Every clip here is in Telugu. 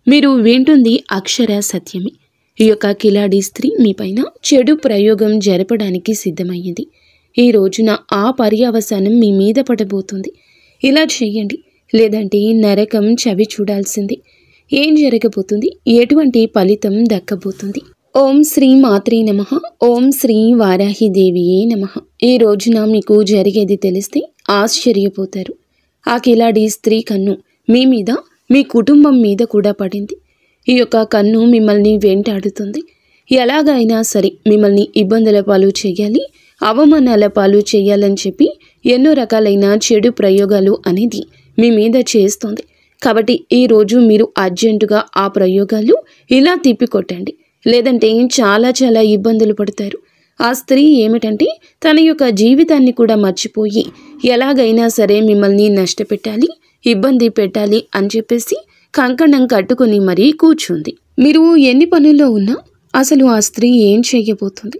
మీరు వింటుంది అక్షర సత్యమే. ఈ యొక్క కిలాడి స్త్రీ మీపైన చెడు ప్రయోగం జరపడానికి సిద్ధమయ్యింది. ఈ రోజున ఆ పర్యవసానం మీ మీద పడబోతుంది. ఇలా చేయండి, లేదంటే నరకం చవి చూడాల్సింది. ఏం జరగబోతుంది, ఎటువంటి ఫలితం దక్కబోతుంది? ఓం శ్రీ మాత్రే నమః. ఓం శ్రీ వారాహిదేవియే నమః. ఈ రోజున మీకు జరిగేది తెలిస్తే ఆశ్చర్యపోతారు. ఆ కిలాడి స్త్రీ కన్ను మీ మీద, మీ కుటుంబం మీద కూడా పడింది. ఈ యొక్క కన్ను మిమ్మల్ని వెంటాడుతుంది. ఎలాగైనా సరే మిమ్మల్ని ఇబ్బందుల పాలు చేయాలి, అవమానాల పాలు చేయాలని చెప్పి ఎన్నో రకాలైన చెడు ప్రయోగాలు అనేది మీ మీద చేస్తుంది. కాబట్టి ఈరోజు మీరు అర్జెంటుగా ఆ ప్రయోగాలు ఇలా తిప్పికొట్టండి, లేదంటే చాలా చాలా ఇబ్బందులు పడతారు. ఆ స్త్రీ ఏమిటంటే తన యొక్క జీవితాన్ని కూడా మర్చిపోయి ఎలాగైనా సరే మిమ్మల్ని నష్టపెట్టాలి, ఇబ్బంది పెట్టాలి అని చెప్పేసి కంకణం కట్టుకుని మరీ కూర్చుంది. మీరు ఎన్ని పనుల్లో ఉన్నా అసలు ఆ స్త్రీ ఏం చేయబోతుంది,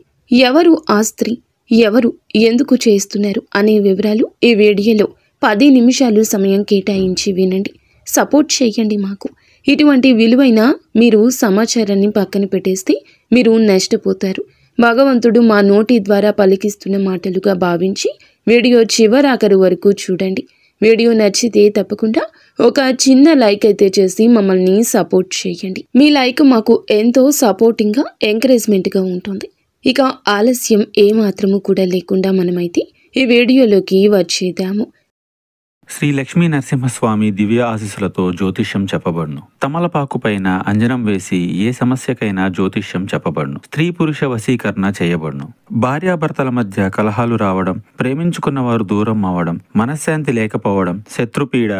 ఎవరు ఆ స్త్రీ, ఎవరు ఎందుకు చేస్తున్నారు అనే వివరాలు ఈ వీడియోలో 10 నిమిషాలు సమయం కేటాయించి వినండి. సపోర్ట్ చేయండి మాకు. ఇటువంటి విలువైన మీరు సమాచారాన్ని పక్కన పెట్టేస్తే మీరు నష్టపోతారు. భగవంతుడు మా నోటి ద్వారా పలికిస్తున్న మాటలుగా భావించి వీడియో చివరాఖరు వరకు చూడండి. వీడియో నచ్చితే తప్పకుండా ఒక చిన్న లైక్ అయితే చేసి మమ్మల్ని సపోర్ట్ చేయండి. మీ లైక్ మాకు ఎంతో సపోర్టింగ్గా, ఎంకరేజ్మెంట్గా ఉంటుంది. ఇక ఆలస్యం ఏమాత్రము కూడా లేకుండా మనమైతే ఈ వీడియోలోకి వచ్చేద్దాము. శ్రీ లక్ష్మీ నరసింహస్వామి దివ్య ఆశీస్సులతో జ్యోతిష్యం చెప్పబడును. తమలపాకు పైన అంజనం వేసి ఏ సమస్యకైనా జ్యోతిష్యం చెప్పబడును. స్త్రీ పురుష వశీకరణ చేయబడును. భార్యాభర్తల మధ్య కలహాలు రావడం, ప్రేమించుకున్న వారు దూరం అవ్వడం, మనశ్శాంతి లేకపోవడం, శత్రుపీడ,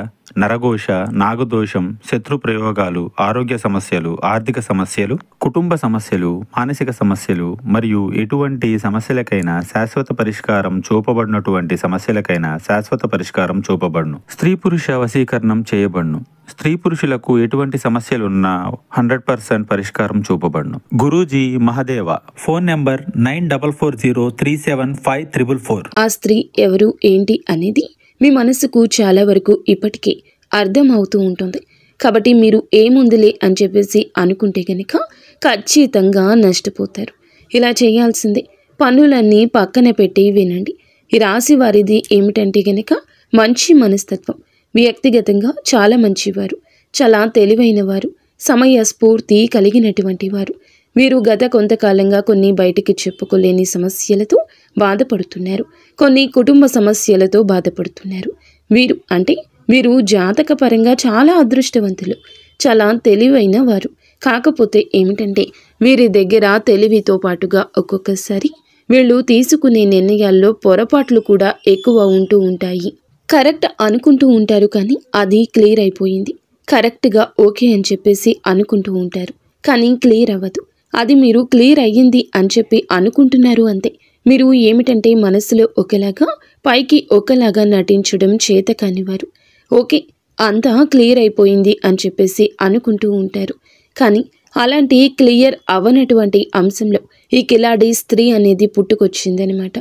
నరఘోష, నాగదోషం, శత్రు ప్రయోగాలు, ఆరోగ్య సమస్యలు, ఆర్థిక సమస్యలు, కుటుంబ సమస్యలు, మానసిక సమస్యలు మరియు ఎటువంటి సమస్యలకైనా శాశ్వత పరిష్కారం చూపబడినటువంటి సమస్యలకైనా శాశ్వత పరిష్కారం చూపబడును. స్త్రీ పురుష వశీకరణం చేయబడును. స్త్రీ పురుషులకు ఎటువంటి సమస్యలున్నా 100% పరిష్కారం చూపబడును. గురూజీ మహదేవ. Phone number 9440375444. ఆ స్త్రీ ఎవరు ఏంటి అనేది మీ మనసుకు చాలా వరకు ఇప్పటికే అర్థం అవుతూ ఉంటుంది. కాబట్టి మీరు ఏముందిలే అని చెప్పేసి అనుకుంటే కనుక ఖచ్చితంగా నష్టపోతారు. ఇలా చేయాల్సిందే. పనులన్నీ పక్కన పెట్టి వినండి. ఈ రాశి వారిది ఏమిటంటే కనుక మంచి మనస్తత్వం, వ్యక్తిగతంగా చాలా మంచివారు, చాలా తెలివైన వారు, సమయ స్ఫూర్తి కలిగినటువంటి వారు. వీరు గత కొంతకాలంగా కొన్ని బయటికి చెప్పుకోలేని సమస్యలతో బాధపడుతున్నారు. కొన్ని కుటుంబ సమస్యలతో బాధపడుతున్నారు. వీరు జాతకపరంగా చాలా అదృష్టవంతులు, చాలా తెలివైన వారు. కాకపోతే ఏమిటంటే వీరి దగ్గర తెలివితో పాటుగా ఒక్కొక్కసారి వీళ్ళు తీసుకునే నిర్ణయాల్లో పొరపాట్లు కూడా ఎక్కువ ఉంటూ ఉంటాయి. కరెక్ట్ అనుకుంటూ ఉంటారు, కానీ అది క్లియర్ అయిపోయింది. కరెక్ట్గా ఓకే అని చెప్పేసి అనుకుంటూ ఉంటారు, కానీ క్లియర్ అవ్వదు. అది మీరు క్లియర్ అయ్యింది అని చెప్పి అనుకుంటున్నారు అంతే. మీరు ఏమిటంటే మనసులో ఒకలాగా, పైకి ఒకలాగా నటించడం చేత కానివారు. ఓకే, అంతా క్లియర్ అయిపోయింది అని చెప్పేసి అనుకుంటూ ఉంటారు, కానీ అలాంటి క్లియర్ అవ్వనటువంటి అంశంలో ఈ కిలాడి స్త్రీ అనేది పుట్టుకొచ్చిందనమాట.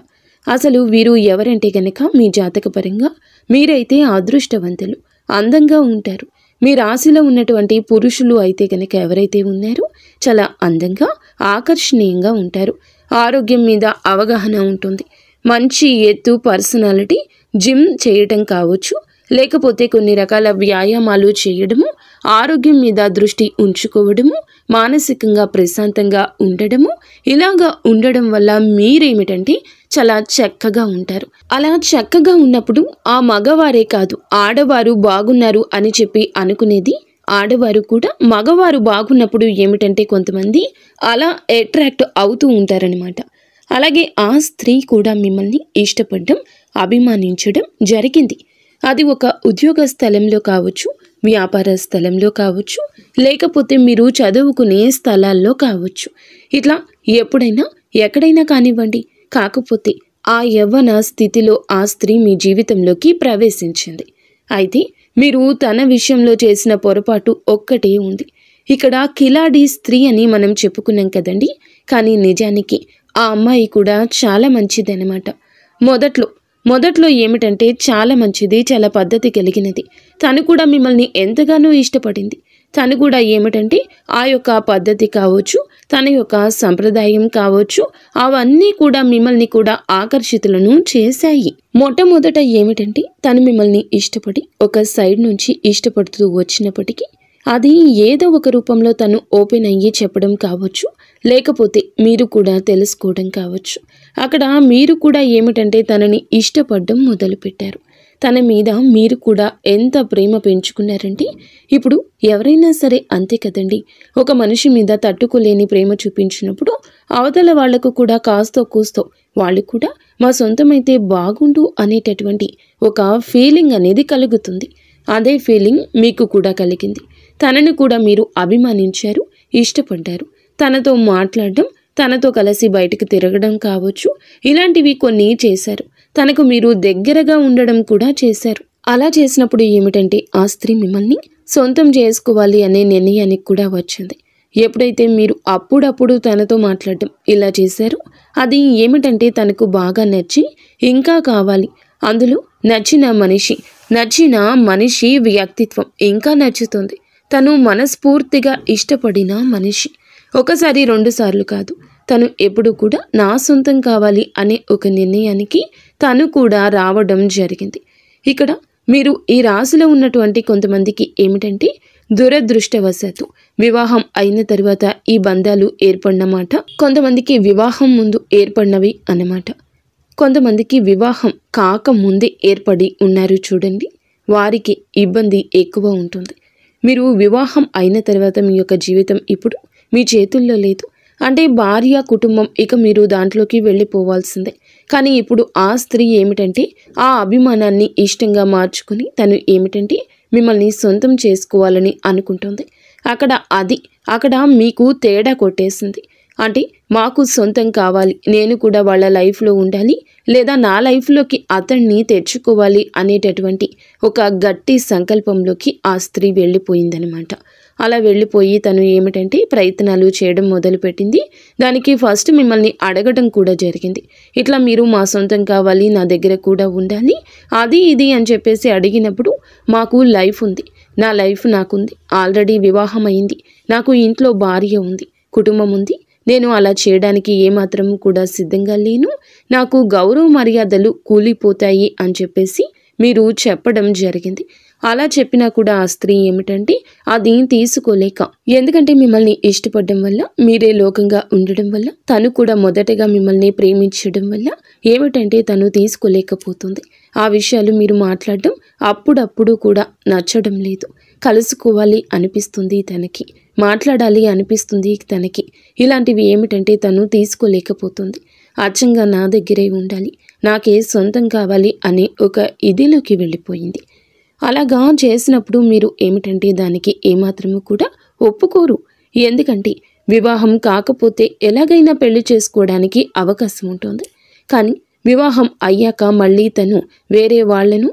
అసలు వీరు ఎవరంటే గనక మీ జాతకపరంగా మీరైతే అదృష్టవంతులు, అందంగా ఉంటారు. మీ రాశిలో ఉన్నటువంటి పురుషులు అయితే కనుక ఎవరైతే ఉన్నారో చాలా అందంగా, ఆకర్షణీయంగా ఉంటారు. ఆరోగ్యం మీద అవగాహన ఉంటుంది. మంచి ఎత్తు పర్సనాలిటీ, జిమ్ చేయటం కావచ్చు, లేకపోతే కొన్ని రకాల వ్యాయామాలు చేయడము, ఆరోగ్యం మీద దృష్టి ఉంచుకోవడము, మానసికంగా ప్రశాంతంగా ఉండడము, ఇలాగా ఉండడం వల్ల మీరేమిటంటే చాలా చక్కగా ఉంటారు. అలా చక్కగా ఉన్నప్పుడు ఆ మగవారే కాదు, ఆడవారు బాగున్నారు అని చెప్పి అనుకునేది ఆడవారు కూడా. మగవారు బాగున్నప్పుడు ఏమిటంటే కొంతమంది అలా అట్రాక్ట్ అవుతూ ఉంటారనమాట. అలాగే ఆ స్త్రీ కూడా మిమ్మల్ని ఇష్టపడడం, అభిమానించడం జరిగింది. అది ఒక ఉద్యోగ స్థలంలో కావచ్చు, వ్యాపార స్థలంలో కావచ్చు, లేకపోతే మీరు చదువుకునే స్థలాల్లో కావచ్చు. ఇట్లా ఎప్పుడైనా ఎక్కడైనా కానివ్వండి. కాకపోతే ఆ యవ్వన స్థితిలో ఆ స్త్రీ మీ జీవితంలోకి ప్రవేశించింది. అయితే మీరు తన విషయంలో చేసిన పొరపాటు ఒక్కటే ఉంది. ఇక్కడ కిలాడి స్త్రీ అని మనం చెప్పుకున్నాం కదండి, కానీ నిజానికి ఆ అమ్మాయి కూడా చాలా మంచిదన్నమాట. మొదట్లో ఏమిటంటే చాలా మంచిది, చాలా పద్ధతి కలిగినది. తను కూడా మిమ్మల్ని ఎంతగానో ఇష్టపడింది. తను కూడా ఏమిటంటే ఆ యొక్క పద్ధతి కావచ్చు, తన యొక్క సంప్రదాయం కావచ్చు, అవన్నీ కూడా మిమ్మల్ని కూడా ఆకర్షితులను చేశాయి. మొట్టమొదట ఏమిటంటే తను మిమ్మల్ని ఇష్టపడి ఒక సైడ్ నుంచి ఇష్టపడుతూ వచ్చినప్పటికీ అది ఏదో ఒక రూపంలో తను ఓపెన్ అయ్యి చెప్పడం కావచ్చు, లేకపోతే మీరు కూడా తెలుసుకోవడం కావచ్చు. అక్కడ మీరు కూడా ఏమిటంటే తనని ఇష్టపడడం మొదలుపెట్టారు. తన మీద మీరు కూడా ఎంత ప్రేమ పెంచుకున్నారంటే ఇప్పుడు ఎవరైనా సరే అంతే కదండి. ఒక మనిషి మీద తట్టుకోలేని ప్రేమ చూపించినప్పుడు అవతల వాళ్లకు కూడా కాస్తో కూస్తో వాళ్ళు కూడా మా సొంతమైతే బాగుండు అనేటటువంటి ఒక ఫీలింగ్ అనేది కలుగుతుంది. అదే ఫీలింగ్ మీకు కూడా కలిగింది. తనని కూడా మీరు అభిమానించారు, ఇష్టపడ్డారు. తనతో మాట్లాడడం, తనతో కలిసి బయటకు తిరగడం కావచ్చు, ఇలాంటివి కొన్ని చేశారు. తనకు మీరు దగ్గరగా ఉండడం కూడా చేశారు. అలా చేసినప్పుడు ఏమిటంటే ఆ స్త్రీ మిమ్మల్ని సొంతం చేసుకోవాలి అనే నిర్ణయానికి కూడా వచ్చింది. ఎప్పుడైతే మీరు అప్పుడప్పుడు తనతో మాట్లాడడం ఇలా చేశారో అది ఏమిటంటే తనకు బాగా నచ్చి ఇంకా కావాలి, అందులో నచ్చిన మనిషి వ్యక్తిత్వం ఇంకా నచ్చుతుంది. తను మనస్ఫూర్తిగా ఇష్టపడిన మనిషి. ఒకసారి 2 సార్లు కాదు, తను ఎప్పుడు కూడా నా సొంతం కావాలి అనే ఒక నిర్ణయానికి తను కూడా రావడం జరిగింది. ఇక్కడ మీరు ఈ రాశిలో ఉన్నటువంటి కొంతమందికి ఏమిటంటే దురదృష్టవశాత్తు వివాహం అయిన తర్వాత ఈ బంధాలు ఏర్పడినమాట. కొంతమందికి వివాహం ముందు ఏర్పడినవి అన్నమాట. కొంతమందికి వివాహం కాకముందే ఏర్పడి ఉన్నారు చూడండి, వారికి ఇబ్బంది ఎక్కువ ఉంటుంది. మీరు వివాహం అయిన తర్వాత మీ యొక్క జీవితం ఇప్పుడు మీ చేతుల్లో లేదు. అంటే భార్య కుటుంబం ఇక మీరు దాంట్లోకి వెళ్ళిపోవాల్సిందే. కానీ ఇప్పుడు ఆ స్త్రీ ఏమిటంటే ఆ అభిమానాన్ని ఇష్టంగా మార్చుకుని తను ఏమిటంటే మిమ్మల్ని సొంతం చేసుకోవాలని అనుకుంటుంది. అక్కడ మీకు తేడా కొట్టేసింది. అంటే మాకు సొంతం కావాలి, నేను కూడా వాళ్ళ లైఫ్లో ఉండాలి, లేదా నా లైఫ్లోకి అతన్ని తెచ్చుకోవాలి అనేటటువంటి ఒక గట్టి సంకల్పంలోకి ఆ స్త్రీ వెళ్ళిపోయిందనమాట. అలా వెళ్ళిపోయి తను ఏమిటంటే ప్రయత్నాలు చేయడం మొదలుపెట్టింది. దానికి ఫస్ట్ మిమ్మల్ని అడగడం కూడా జరిగింది. ఇట్లా మీరు మా సొంతం కావాలి, నా దగ్గర కూడా ఉండాలి, అది ఇది అని చెప్పేసి అడిగినప్పుడు మాకు లైఫ్ ఉంది, నా లైఫ్ నాకుంది, ఆల్రెడీ వివాహం అయింది, నాకు ఇంట్లో భార్య ఉంది, కుటుంబం ఉంది, నేను అలా చేయడానికి ఏమాత్రము కూడా సిద్ధంగా లేను, నాకు గౌరవ మర్యాదలు కూలిపోతాయి అని చెప్పేసి మీరు చెప్పడం జరిగింది. అలా చెప్పినా కూడా ఆ స్త్రీ ఏమిటంటే అది తీసుకోలేక, ఎందుకంటే మిమ్మల్ని ఇష్టపడడం వల్ల, మీరే లోకంగా ఉండడం వల్ల, తను కూడా మొదటగా మిమ్మల్ని ప్రేమించడం వల్ల ఏమిటంటే తను తీసుకోలేకపోతుంది. ఆ విషయాలు మీరు మాట్లాడడం అప్పుడప్పుడు కూడా నచ్చడం లేదు. కలుసుకోవాలి అనిపిస్తుంది తనకి, మాట్లాడాలి అనిపిస్తుంది తనకి. ఇలాంటివి ఏమిటంటే తను తీసుకోలేకపోతుంది. అచ్చంగా నా దగ్గరే ఉండాలి, నాకే సొంతం కావాలి అనే ఒక ఇదిలోకి వెళ్ళిపోయింది. అలాగా చేసినప్పుడు మీరు ఏమిటంటే దానికి ఏమాత్రము కూడా ఒప్పుకోరు. ఎందుకంటే వివాహం కాకపోతే ఎలాగైనా పెళ్లి చేసుకోవడానికి అవకాశం ఉంటుంది. కానీ వివాహం అయ్యాక మళ్ళీ తను వేరే వాళ్లను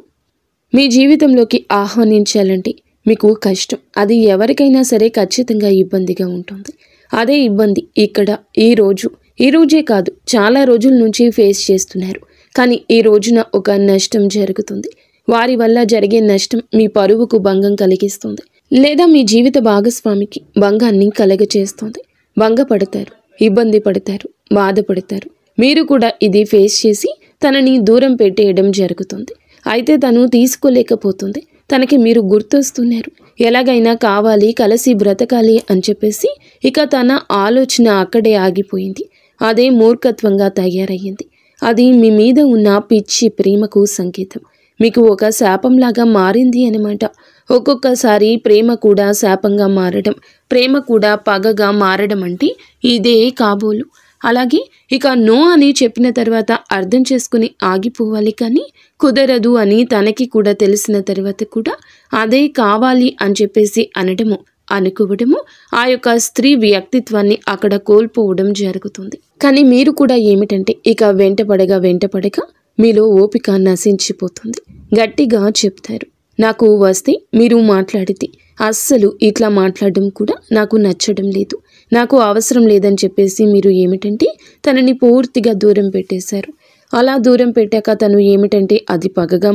మీ జీవితంలోకి ఆహ్వానించాలంటే మీకు కష్టం. అది ఎవరికైనా సరే ఖచ్చితంగా ఇబ్బందిగా ఉంటుంది. అదే ఇబ్బంది ఇక్కడ ఈ రోజే కాదు, చాలా రోజుల నుంచి ఫేస్ చేస్తున్నారు. కానీ ఈ రోజున ఒక నష్టం జరుగుతుంది. వారి వల్ల జరిగే నష్టం మీ పరువుకు భంగం కలిగిస్తుంది, లేదా మీ జీవిత భాగస్వామికి భంగాన్ని కలగచేస్తుంది. భంగపడతారు, ఇబ్బంది పడతారు, బాధపడతారు. మీరు కూడా ఇది ఫేస్ చేసి తనని దూరం పెట్టేయడం జరుగుతుంది. అయితే తను తీసుకోలేకపోతుంది. తనకి మీరు గుర్తొస్తున్నారు. ఎలాగైనా కావాలి, కలిసి బ్రతకాలి అని చెప్పేసి ఇక తన ఆలోచన అక్కడే ఆగిపోయింది. అదే మూర్ఖత్వంగా తయారయ్యింది. అది మీ మీద ఉన్న పిచ్చి ప్రేమకు సంకేతం. మీకు ఒక శాపంలాగా మారింది అన్నమాట. ఒక్కొక్కసారి ప్రేమ కూడా శాపంగా మారడం, ప్రేమ కూడా పగగా మారడం అంటే ఇదే కాబోలు. అలాగే ఇక నో అని చెప్పిన తర్వాత అర్థం చేసుకుని ఆగిపోవాలి. కానీ కుదరదు అని తనకి కూడా తెలిసిన తర్వాత కూడా అదే కావాలి అని చెప్పేసి అనుకోవడము ఆ యొక్క స్త్రీ వ్యక్తిత్వాన్ని అక్కడ కోల్పోవడం జరుగుతుంది. కానీ మీరు కూడా ఏమిటంటే ఇక వెంటపడగా మీలో ఓపిక నశించిపోతుంది. గట్టిగా చెప్తారు, నాకు వస్తే మీరు మాట్లాడితే అస్సలు ఇట్లా మాట్లాడడం కూడా నాకు నచ్చడం లేదు, నాకు అవసరం లేదని చెప్పేసి మీరు ఏమిటంటే తనని పూర్తిగా దూరం పెట్టేశారు. అలా దూరం పెట్టాక తను ఏమిటంటే అది పగగా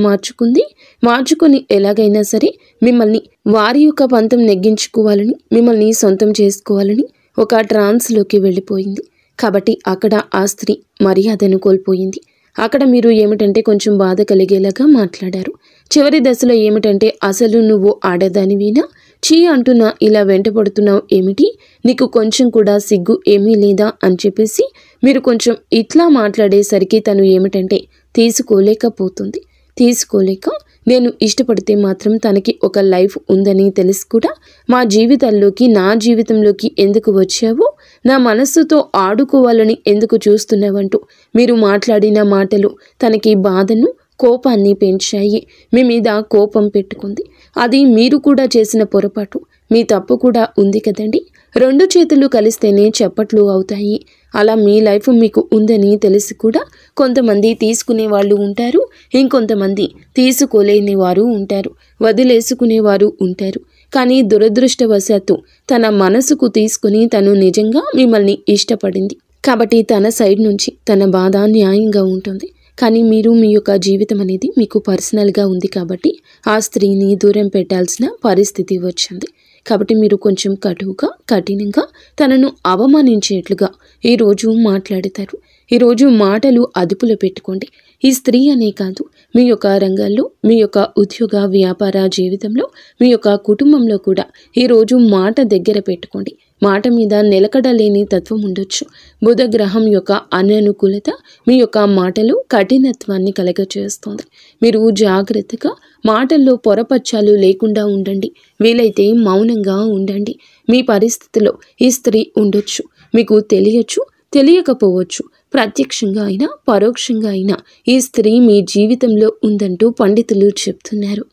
మార్చుకొని ఎలాగైనా సరే మిమ్మల్ని వారి యొక్క పంతం నెగ్గించుకోవాలని, మిమ్మల్ని సొంతం చేసుకోవాలని ఒక ట్రాన్స్లోకి వెళ్ళిపోయింది. కాబట్టి అక్కడ ఆ స్త్రీ మర్యాదను కోల్పోయింది. అక్కడ మీరు ఏమిటంటే కొంచెం బాధ కలిగేలాగా మాట్లాడారు. చివరి దశలో ఏమిటంటే అసలు నువ్వు ఆడదానివేనా, చీ అంటున్నా ఇలా వెంటపడుతున్నావు ఏమిటి, నీకు కొంచెం కూడా సిగ్గు ఏమీ లేదా అని చెప్పేసి మీరు కొంచెం ఇట్లా మాట్లాడేసరికి తను ఏమిటంటే తీసుకోలేక నేను ఇష్టపడితే మాత్రం తనకి ఒక లైఫ్ ఉందని తెలిసి కూడా మా జీవితాల్లోకి, నా జీవితంలోకి ఎందుకు వచ్చావో, నా మనస్సుతో ఆడుకోవాలని ఎందుకు చూస్తున్నావంటూ మీరు మాట్లాడిన మాటలు తనకి బాధను, కోపాన్ని పెంచాయి. మీ మీద కోపం పెట్టుకుంది. అది మీరు కూడా చేసిన పొరపాటు, మీ తప్పు కూడా ఉంది కదండి. 2 చేతులు కలిస్తేనే చప్పట్లు అవుతాయి. అలా మీ లైఫ్ మీకు ఉందని తెలిసి కూడా కొంతమంది తీసుకునే వాళ్ళు ఉంటారు, ఇంకొంతమంది తీసుకోలేని వారు ఉంటారు, వదిలేసుకునేవారు ఉంటారు. కానీ దురదృష్టవశాత్తు తన మనసుకు తీసుకుని తను నిజంగా మిమ్మల్ని ఇష్టపడింది కాబట్టి తన సైడ్ నుంచి తన బాధ న్యాయంగా ఉంటుంది. కానీ మీరు మీ యొక్క జీవితం అనేది మీకు పర్సనల్గా ఉంది కాబట్టి ఆ స్త్రీని దూరం పెట్టాల్సిన పరిస్థితి వచ్చింది. కాబట్టి మీరు కొంచెం కఠినంగా తనను అవమానించేట్లుగా ఈరోజు మాట్లాడతారు. ఈరోజు మాటలు అదుపులో పెట్టుకోండి. ఈ స్త్రీ అనే కాదు, మీ యొక్క రంగాల్లో, మీ యొక్క ఉద్యోగ వ్యాపార జీవితంలో, మీ యొక్క కుటుంబంలో కూడా ఈరోజు మాట దగ్గర పెట్టుకోండి. మాట మీద నిలకడలేని తత్వం ఉండొచ్చు. బుధ గ్రహం యొక్క అననుకూలత మీ యొక్క మాటలు కఠినత్వాన్ని కలగచేస్తుంది. మీరు జాగ్రత్తగా మాటల్లో పొరపచ్చాలు లేకుండా ఉండండి. వీలైతే మౌనంగా ఉండండి. మీ పరిస్థితిలో ఈ స్త్రీ ఉండొచ్చు, మీకు తెలియకపోవచ్చు. ప్రత్యక్షంగా అయినా పరోక్షంగా అయినా ఈ స్త్రీ మీ జీవితంలో ఉందంటూ పండితులు చెప్తున్నారు.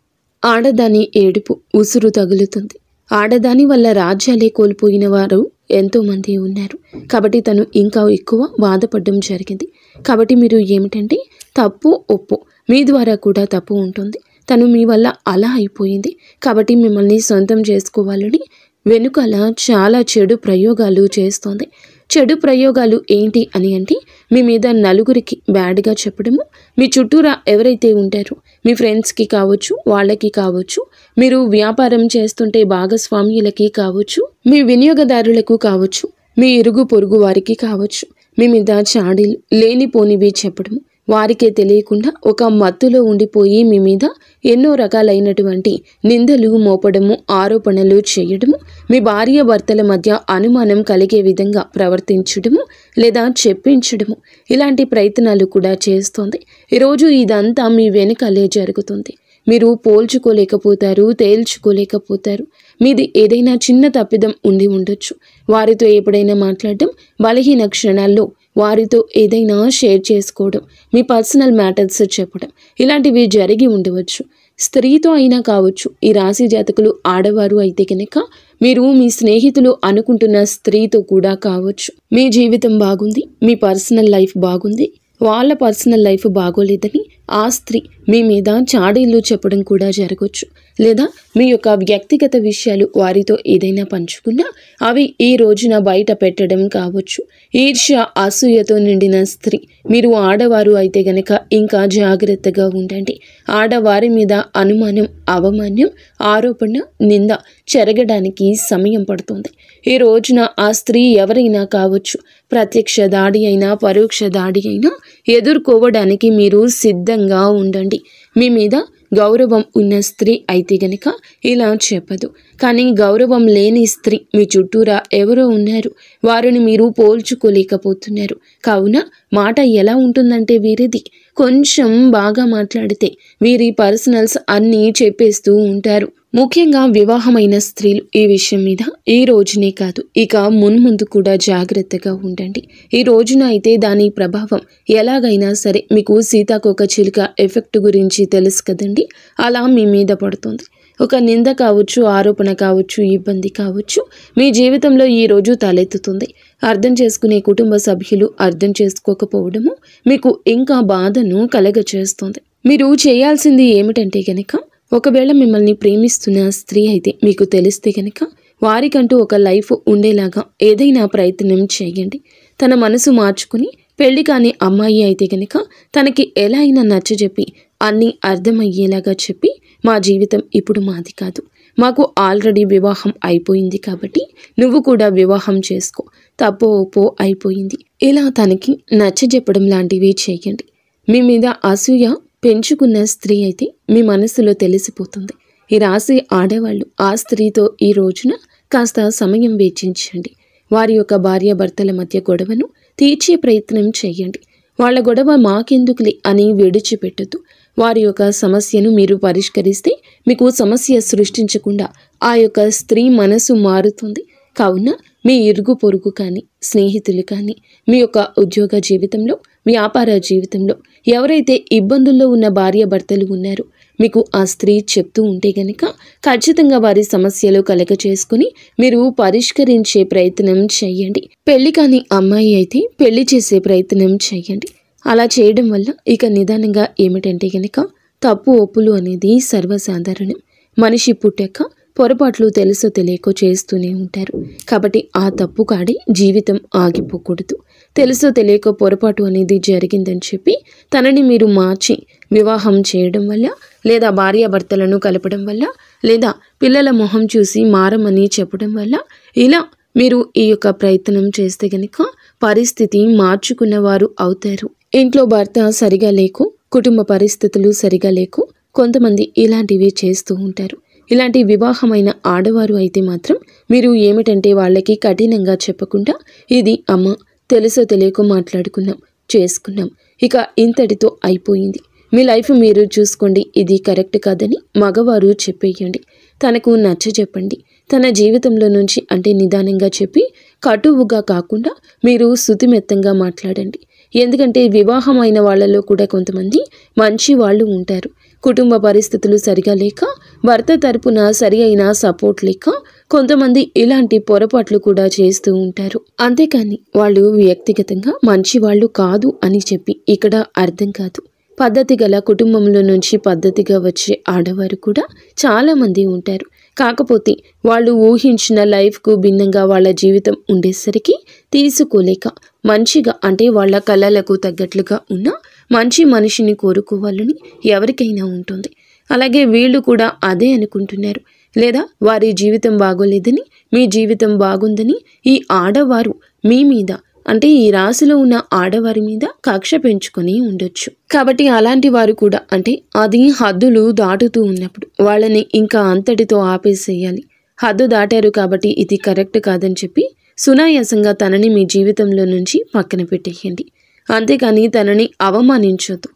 ఆడదాని ఏడుపు ఉసురు తగులుతుంది. ఆడదాని వల్ల రాజ్యాలే కోల్పోయిన వారు ఎంతోమంది ఉన్నారు. కాబట్టి తను ఇంకా ఎక్కువ బాధపడడం జరిగింది. కాబట్టి మీరు ఏమిటంటే తప్పు ఒప్పు మీ ద్వారా కూడా తప్పు ఉంటుంది. తను మీ వల్ల అలా అయిపోయింది కాబట్టి మిమ్మల్ని సొంతం చేసుకోవాలని వెనుకల చాలా చెడు ప్రయోగాలు చేస్తోంది. చెడు ప్రయోగాలు ఏంటి అని అంటే మీ మీద నలుగురికి బ్యాడ్గా చెప్పడము, మీ చుట్టూరా ఎవరైతే ఉంటారో మీ ఫ్రెండ్స్కి కావచ్చు, వాళ్ళకి కావచ్చు, మీరు వ్యాపారం చేస్తుంటే భాగస్వామ్యులకి కావచ్చు, మీ వినియోగదారులకు కావచ్చు, మీ ఇరుగు పొరుగు వారికి కావచ్చు, మీ మీద చాడీలు లేనిపోనివి చెప్పడము, వారికే తెలియకుండా ఒక మత్తులో ఉండిపోయి మీ మీద ఎన్నో రకాలైనటువంటి నిందలు మోపడము, ఆరోపణలు చేయడము, మీ భార్య భర్తల మధ్య అనుమానం కలిగే విధంగా ప్రవర్తించడము లేదా చెప్పించడము, ఇలాంటి ప్రయత్నాలు కూడా చేస్తోంది. ఈరోజు ఇదంతా మీ వెనుకలే జరుగుతుంది. మీరు పోల్చుకోలేకపోతారు, తేల్చుకోలేకపోతారు. మీది ఏదైనా చిన్న తప్పిదం ఉండి ఉండొచ్చు. వారితో ఎప్పుడైనా మాట్లాడడం, బలహీన క్షణాల్లో వారితో ఏదైనా షేర్ చేసుకోవడం, మీ పర్సనల్ మ్యాటర్స్ చెప్పడం, ఇలాంటివి జరిగి ఉండవచ్చు. స్త్రీతో అయినా కావచ్చు. ఈ రాశి జాతకులు ఆడవారు అయితే కనుక మీరు మీ స్నేహితులు అనుకుంటున్న స్త్రీతో కూడా కావచ్చు. మీ జీవితం బాగుంది, మీ పర్సనల్ లైఫ్ బాగుంది, వాళ్ళ పర్సనల్ లైఫ్ బాగోలేదని ఆ స్త్రీ మీ మీద చాడీళ్ళు చెప్పడం కూడా జరగవచ్చు. లేదా మీ యొక్క వ్యక్తిగత విషయాలు వారితో ఏదైనా పంచుకున్నా అవి ఈ రోజున బయట పెట్టడం కావచ్చు. ఈర్ష్య, అసూయతో నిండిన స్త్రీ మీరు ఆడవారు అయితే గనక ఇంకా జాగ్రత్తగా ఉండండి. ఆడవారి మీద అనుమానం, అవమానం, ఆరోపణ, నింద చెరగడానికి సమయం పడుతుంది. ఈ రోజున ఆ స్త్రీ ఎవరైనా కావచ్చు. ప్రత్యక్ష దాడి అయినా పరోక్ష దాడి అయినా ఎదుర్కోవడానికి మీరు సిద్ధంగా ఉండండి. మీ మీద గౌరవం ఉన్న స్త్రీ అయితే గనక ఇలా చెప్పదు. కానీ గౌరవం లేని స్త్రీ మీ చుట్టూరా ఎవరో ఉన్నారు. వారిని మీరు పోల్చుకోలేకపోతున్నారు. కావున మాట ఎలా ఉంటుందంటే వీరిది కొంచెం బాగా మాట్లాడితే వీరి పర్సనల్స్ అన్నీ చెప్పేస్తూ ఉంటారు. ముఖ్యంగా వివాహమైన స్త్రీలు ఈ విషయం మీద ఈ రోజునే కాదు ఇక మున్ముందు కూడా జాగ్రత్తగా ఉండండి. ఈ రోజున అయితే దాని ప్రభావం ఎలాగైనా సరే మీకు సీతాకోక చిలుక ఎఫెక్ట్ గురించి తెలుసు కదండి, అలా మీ మీద పడుతుంది. ఒక నింద కావచ్చు, ఆరోపణ కావచ్చు, ఇబ్బంది కావచ్చు మీ జీవితంలో ఈ రోజు తలెత్తుతుంది. అర్థం చేసుకునే కుటుంబ సభ్యులు అర్థం చేసుకోకపోవడము మీకు ఇంకా బాధను కలగచేస్తుంది. మీరు చేయాల్సింది ఏమిటంటే గనక ఒకవేళ మిమ్మల్ని ప్రేమిస్తున్న స్త్రీ అయితే మీకు తెలిస్తే గనక వారికంటూ ఒక లైఫ్ ఉండేలాగా ఏదైనా ప్రయత్నం చేయండి. తన మనసు మార్చుకుని పెళ్లి కాని అమ్మాయి అయితే గనక తనకి ఎలా అయినా నచ్చజెప్పి అన్నీ అర్థమయ్యేలాగా చెప్పి, మా జీవితం ఇప్పుడు మాది కాదు, మాకు ఆల్రెడీ వివాహం అయిపోయింది కాబట్టి నువ్వు కూడా వివాహం చేసుకో, తప్పో ఒప్పో అయిపోయింది, ఇలా తనకి నచ్చజెప్పడం లాంటివి చేయండి. మీ మీద అసూయ పెంచుకున్న స్త్రీ అయితే మీ మనసులో తెలిసిపోతుంది. ఈ రాశి ఆడవాళ్ళు ఆ స్త్రీతో ఈ రోజున కాస్త సమయం వెచ్చించండి. వారి యొక్క భార్యాభర్తల మధ్య గొడవను తీర్చే ప్రయత్నం చేయండి. వాళ్ళ గొడవ మాకెందుకులే అని విడిచిపెట్టద్దు. వారి యొక్క సమస్యను మీరు పరిష్కరిస్తే మీకు సమస్య సృష్టించకుండా ఆ యొక్క స్త్రీ మనసు మారుతుంది. కావున మీ ఇరుగు పొరుగు కానీ, స్నేహితులు కానీ, మీ యొక్క ఉద్యోగ జీవితంలో, వ్యాపార జీవితంలో ఎవరైతే ఇబ్బందుల్లో ఉన్న భార్యాభర్తలు ఉన్నారో మీకు ఆ స్త్రీ చెప్తూ ఉంటే గనక ఖచ్చితంగా వారి సమస్యలు కలగ చేసుకుని మీరు పరిష్కరించే ప్రయత్నం చేయండి. పెళ్లి కాని అమ్మాయి అయితే పెళ్లి చేసే ప్రయత్నం చేయండి. అలా చేయడం వల్ల ఇక నిదానంగా ఏమిటంటే గనక తప్పు ఒప్పులు అనేది సర్వసాధారణం. మనిషి పుట్టాక పొరపాట్లు తెలుసో తెలియకో చేస్తూనే ఉంటారు. కాబట్టి ఆ తప్పు కాడి జీవితం ఆగిపోకూడదు. తెలుసో తెలియక పొరపాటు అనేది జరిగిందని చెప్పి తనని మీరు మార్చి వివాహం చేయడం వల్ల, లేదా భార్యాభర్తలను కలపడం వల్ల, లేదా పిల్లల మొహం చూసి మారమని చెప్పడం వల్ల, ఇలా మీరు ఈ యొక్క ప్రయత్నం చేస్తే గనక పరిస్థితి మార్చుకున్నవారు అవుతారు. ఇంట్లో భర్త సరిగా లేకు, కుటుంబ పరిస్థితులు సరిగా లేకు కొంతమంది ఇలాంటివి చేస్తూ ఉంటారు. ఇలాంటి వివాహమైన ఆడవారు అయితే మాత్రం మీరు ఏమిటంటే వాళ్ళకి కఠినంగా చెప్పకుండా, ఇది అమ్మ తెలుసో తెలియకో మాట్లాడుకున్నాం, చేసుకున్నాం, ఇక ఇంతటితో అయిపోయింది, మీ లైఫ్ మీరు చూసుకోండి, ఇది కరెక్ట్ కాదని మగవారు చెప్పేయండి. తనకు నచ్చ చెప్పండి. తన జీవితంలో నుంచి అంటే నిదానంగా చెప్పి కటువుగా కాకుండా మీరు శుతిమెత్తంగా మాట్లాడండి. ఎందుకంటే వివాహమైన వాళ్ళలో కూడా కొంతమంది మంచి వాళ్ళు ఉంటారు. కుటుంబ పరిస్థితులు సరిగా లేక, భర్త తరపున సరి అయిన సపోర్ట్ లేక కొంతమంది ఇలాంటి పొరపాట్లు కూడా చేస్తూ ఉంటారు. అంతేకాని వాళ్ళు వ్యక్తిగతంగా మంచి వాళ్ళు కాదు అని చెప్పి ఇక్కడ అర్థం కాదు. పద్ధతి గల కుటుంబంలో నుంచి పద్ధతిగా వచ్చే ఆడవారు కూడా చాలామంది ఉంటారు. కాకపోతే వాళ్ళు ఊహించిన లైఫ్కు భిన్నంగా వాళ్ళ జీవితం ఉండేసరికి తీసుకోలేక మంచిగా అంటే వాళ్ళ కళలకు తగ్గట్లుగా ఉన్న మంచి మనిషిని కోరుకోవాలని ఎవరికైనా ఉంటుంది. అలాగే వీళ్ళు కూడా అదే అనుకుంటున్నారు. లేదా వారి జీవితం బాగోలేదని మీ జీవితం బాగుందని ఈ ఆడవారు మీ మీద అంటే ఈ రాశిలో ఉన్న ఆడవారి మీద కక్ష పెంచుకొని ఉండొచ్చు. కాబట్టి అలాంటి వారు కూడా అంటే అది హద్దులు దాటుతూ ఉన్నప్పుడు వాళ్ళని ఇంకా అంతటితో ఆపేసేయాలి. హద్దు దాటారు కాబట్టి ఇది కరెక్ట్ కాదని చెప్పి సునాయాసంగా తనని మీ జీవితంలో నుంచి పక్కన పెట్టేయండి. అంతేకాని తనని అవమానించొద్దు.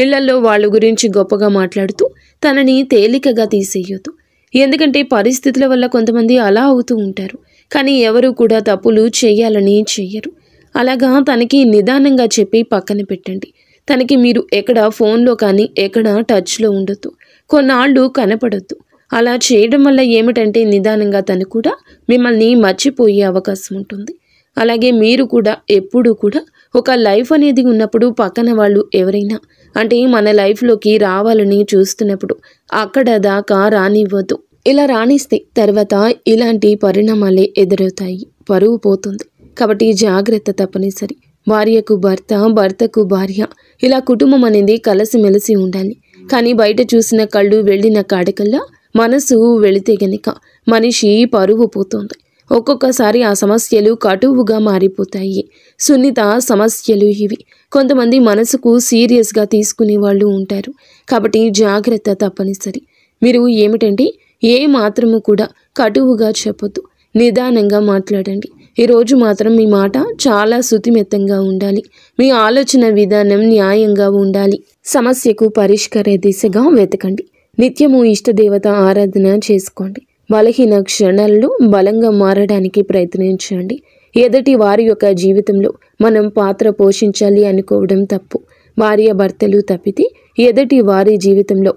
ఇళ్లలో వాళ్ళ గురించి గొప్పగా మాట్లాడుతూ తనని తేలికగా తీసేయొద్దు. ఎందుకంటే పరిస్థితుల వల్ల కొంతమంది అలా అవుతూ ఉంటారు. కానీ ఎవరు కూడా తప్పులు చేయాలని చెయ్యరు. అలాగా తనకి నిదానంగా చెప్పి పక్కన పెట్టండి. తనకి మీరు ఎక్కడ ఫోన్లో కానీ ఎక్కడ టచ్లో ఉండొద్దు. కొన్నాళ్ళు కనపడొద్దు. అలా చేయడం వల్ల ఏమిటంటే నిదానంగా తను కూడా మిమ్మల్ని మర్చిపోయే అవకాశం ఉంటుంది. అలాగే మీరు కూడా ఎప్పుడూ కూడా ఒక లైఫ్ అనేది ఉన్నప్పుడు పక్కన వాళ్ళు ఎవరైనా అంటే మన లైఫ్లోకి రావాలని చూస్తున్నప్పుడు అక్కడ దాకా రానివ్వద్దు. ఇలా రాణిస్తే తర్వాత ఇలాంటి పరిణామాలే ఎదురవుతాయి. పరువు పోతుంది. కాబట్టి జాగ్రత్త తప్పనిసరి. భార్యకు భర్త, భర్తకు భార్య, ఇలా కుటుంబం అనేది కలిసిమెలిసి ఉండాలి. కానీ బయట చూసిన కళ్ళు వెళ్ళిన కాడకల్లా మనసు వెళితే గనక మనిషి పరువు పోతుంది. ఒక్కొక్కసారి ఆ సమస్యలు కటువుగా మారిపోతాయి. సున్నిత సమస్యలు ఇవి. కొంతమంది మనసుకు సీరియస్గా తీసుకునే వాళ్ళు ఉంటారు. కాబట్టి జాగ్రత్త తప్పనిసరి. మీరు ఏమిటంటే ఏ మాత్రము కూడా కటువుగా చెప్పొద్దు. నిదానంగా మాట్లాడండి. ఈరోజు మాత్రం మీ మాట చాలా శుతిమెత్తంగా ఉండాలి. మీ ఆలోచన విధానం న్యాయంగా ఉండాలి. సమస్యకు పరిష్కార దిశగా వెతకండి. నిత్యము ఇష్టదేవత ఆరాధన చేసుకోండి. బలహీన క్షణాల్లో బలంగా మారడానికి ప్రయత్నించండి. ఎదుటి వారి యొక్క జీవితంలో మనం పాత్ర పోషించాలి అనుకోవడం తప్పు. భార్య భర్తలు తప్పితే ఎదుటి వారి జీవితంలో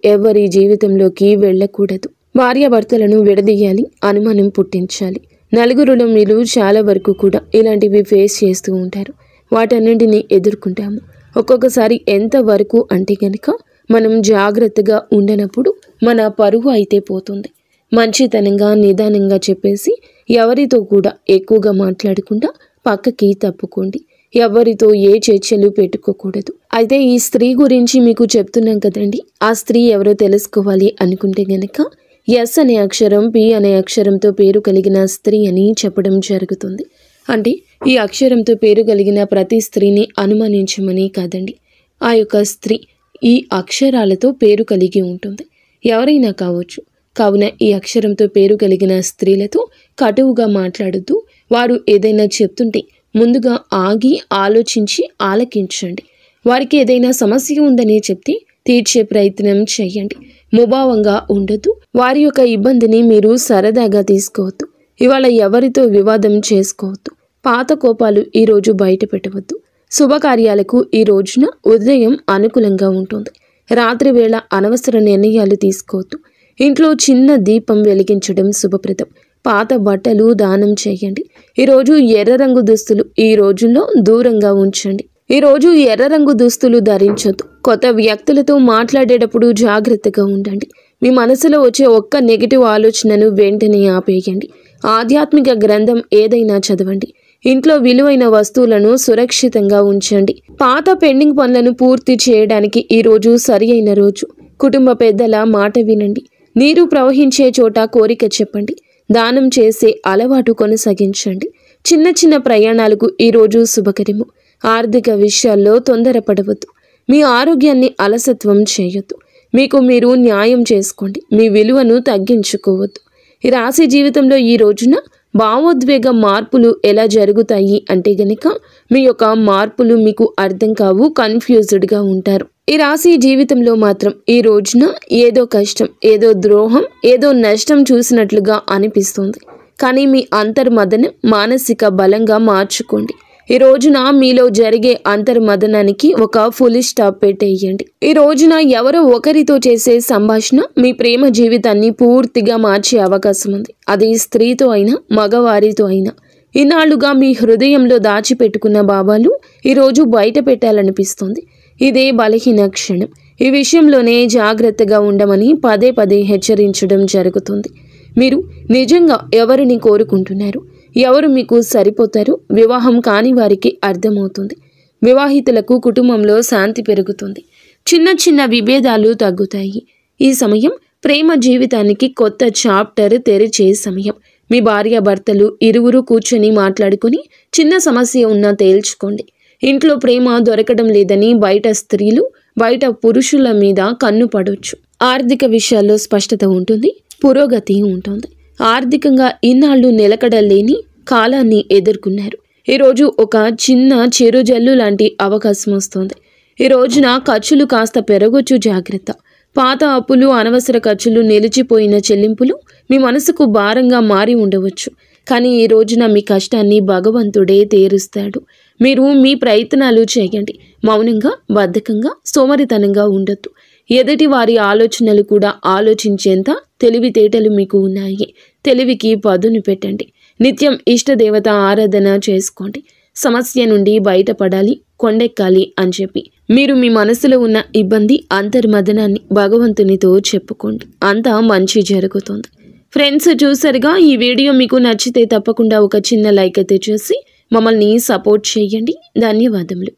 ఎవరి జీవితంలోకి వెళ్ళకూడదు. భార్యాభర్తలను విడదీయాలి, అనుమానం పుట్టించాలి. నలుగురులో మీరు చాలా వరకు కూడా ఇలాంటివి ఫేస్ చేస్తూ ఉంటారు. వాటన్నింటినీ ఎదుర్కొంటాము. ఒక్కొక్కసారి ఎంతవరకు అంటే కనుక మనం జాగ్రత్తగా ఉండనప్పుడు మన పరువు అయితే పోతుంది. మంచితనంగా నిదానంగా చెప్పేసి ఎవరితో కూడా ఎక్కువగా మాట్లాడకుండా పక్కకి తప్పుకోండి. ఎవరితో ఏ చర్చలు పెట్టుకోకూడదు. అయితే ఈ స్త్రీ గురించి మీకు చెప్తున్నాం కదండి, ఆ స్త్రీ ఎవరో తెలుసుకోవాలి అనుకుంటే గనక ఎస్ అనే అక్షరం, పి అనే అక్షరంతో పేరు కలిగిన స్త్రీ అని చెప్పడం జరుగుతుంది. అంటే ఈ అక్షరంతో పేరు కలిగిన ప్రతి స్త్రీని అనుమానించమని కాదండి, ఆ యొక్క స్త్రీ ఈ అక్షరాలతో పేరు కలిగి ఉంటుంది, ఎవరైనా కావచ్చు. కావున ఈ అక్షరంతో పేరు కలిగిన స్త్రీలతో కటువుగా మాట్లాడొద్దు. వారు ఏదైనా చెప్తుంటే ముందుగా ఆగి ఆలోచించి ఆలకించండి. వారికి ఏదైనా సమస్య ఉందని చెప్తే తీర్చే ప్రయత్నం చేయండి. ముభావంగా ఉండొద్దు. వారి యొక్క ఇబ్బందిని మీరు సరదాగా తీసుకోవద్దు. ఇవాళ ఎవరితో వివాదం చేసుకోవద్దు. పాత కోపాలు ఈరోజు బయట పెట్టవద్దు. శుభకార్యాలకు ఈ రోజున ఉదయం అనుకూలంగా ఉంటుంది. రాత్రి వేళ అనవసర నిర్ణయాలు తీసుకోవద్దు. ఇంట్లో చిన్న దీపం వెలిగించడం శుభప్రదం. పాత బట్టలు దానం చేయండి. ఈరోజు ఎర్ర రంగు దుస్తులు ఈ రోజుల్లో దూరంగా ఉంచండి. ఈరోజు ఎర్ర రంగు దుస్తులు ధరించొద్దు. కొత్త వ్యక్తులతో మాట్లాడేటప్పుడు జాగ్రత్తగా ఉండండి. మీ మనసులో వచ్చే ఒక్క నెగిటివ్ ఆలోచనను వెంటనే ఆపేయండి. ఆధ్యాత్మిక గ్రంథం ఏదైనా చదవండి. ఇంట్లో విలువైన వస్తువులను సురక్షితంగా ఉంచండి. పాత పెండింగ్ పనులను పూర్తి చేయడానికి ఈరోజు సరి అయిన రోజు. కుటుంబ పెద్దల మాట వినండి. నీరు ప్రవహించే చోట కోరిక చెప్పండి. దానం చేసే అలవాటు కొనసాగించండి. చిన్న చిన్న ప్రయాణాలకు ఈరోజు శుభకరము. ఆర్థిక విషయాల్లో తొందరపడవద్దు. మీ ఆరోగ్యాన్ని అలసత్వం చేయొద్దు. మీకు మీరు న్యాయం చేసుకోండి. మీ విలువను తగ్గించుకోవద్దు. ఈ రాశి జీవితంలో ఈ రోజున భావోద్వేగ మార్పులు ఎలా జరుగుతాయి అంటే గనక మీ యొక్క మార్పులు మీకు అర్థం కావు, కన్ఫ్యూజ్డ్గా ఉంటారు. ఈ రాశి జీవితంలో మాత్రం ఈ రోజున ఏదో కష్టం, ఏదో ద్రోహం, ఏదో నష్టం చూసినట్లుగా అనిపిస్తుంది. కానీ మీ అంతర్మదనం మానసిక బలంగా మార్చుకోండి. ఈ రోజున మీలో జరిగే అంతర్మదనానికి ఒక ఫుల్ స్టాప్ పెట్టేయండి. ఈ రోజున ఎవరో ఒకరితో చేసే సంభాషణ మీ ప్రేమ జీవితాన్ని పూర్తిగా మార్చే అవకాశం ఉంది. అది స్త్రీతో అయినా మగవారితో అయినా. ఇన్నాళ్లుగా మీ హృదయంలో దాచిపెట్టుకున్న భావాలు ఈరోజు బయట పెట్టాలనిపిస్తుంది. ఇదే బలహీన క్షణం. ఈ విషయంలోనే జాగ్రత్తగా ఉండమని పదే పదే హెచ్చరించడం జరుగుతుంది. మీరు నిజంగా ఎవరిని కోరుకుంటున్నారు, ఎవరు మీకు సరిపోతారు, వివాహం కాని వారికి అర్థమవుతుంది. వివాహితులకు కుటుంబంలో శాంతి పెరుగుతుంది. చిన్న చిన్న విభేదాలు తగ్గుతాయి. ఈ సమయం ప్రేమ జీవితానికి కొత్త చాప్టర్ తెరిచే సమయం. మీ భార్యాభర్తలు ఇరువురు కూర్చొని మాట్లాడుకుని చిన్న సమస్య ఉన్నా తేల్చుకోండి. ఇంట్లో ప్రేమ దొరకడం లేదని బయట స్త్రీలు, బయట పురుషుల మీద కన్ను పడవచ్చు. ఆర్థిక విషయాల్లో స్పష్టత ఉంటుంది, పురోగతి ఉంటుంది. ఆర్థికంగా ఇన్నాళ్ళు నిలకడలేని కాలాన్ని ఎదుర్కొన్నారు. ఈరోజు ఒక చిన్న చెరుజల్లు లాంటి అవకాశం వస్తుంది. ఈ రోజున ఖర్చులు కాస్త పెరగొచ్చు, జాగ్రత్త. పాత అప్పులు, అనవసర ఖర్చులు, నిలిచిపోయిన చెల్లింపులు మీ మనసుకు భారంగా మారి ఉండవచ్చు. కానీ ఈ రోజున మీ కష్టాన్ని భగవంతుడే తీరుస్తాడు. మీరు మీ ప్రయత్నాలు చేయండి. మౌనంగా, బద్ధకంగా, సోమరితనంగా ఉండొద్దు. ఎదుటి వారి ఆలోచనలు కూడా ఆలోచించేంత తెలివితేటలు మీకు ఉన్నాయి. తెలివికి పదును పెట్టండి. నిత్యం ఇష్టదేవత ఆరాధన చేసుకోండి. సమస్య నుండి బయటపడాలి, కొండెక్కాలి అని చెప్పి మీరు మీ మనసులో ఉన్న ఇబ్బంది, అంతర్మదనాన్ని భగవంతునితో చెప్పుకోండి. అంతా మంచి జరుగుతుంది. ఫ్రెండ్స్, చూసారుగా, ఈ వీడియో మీకు నచ్చితే తప్పకుండా ఒక చిన్న లైక్ అయితే చేసి మమ్మల్ని సపోర్ట్ చేయండి. ధన్యవాదములు.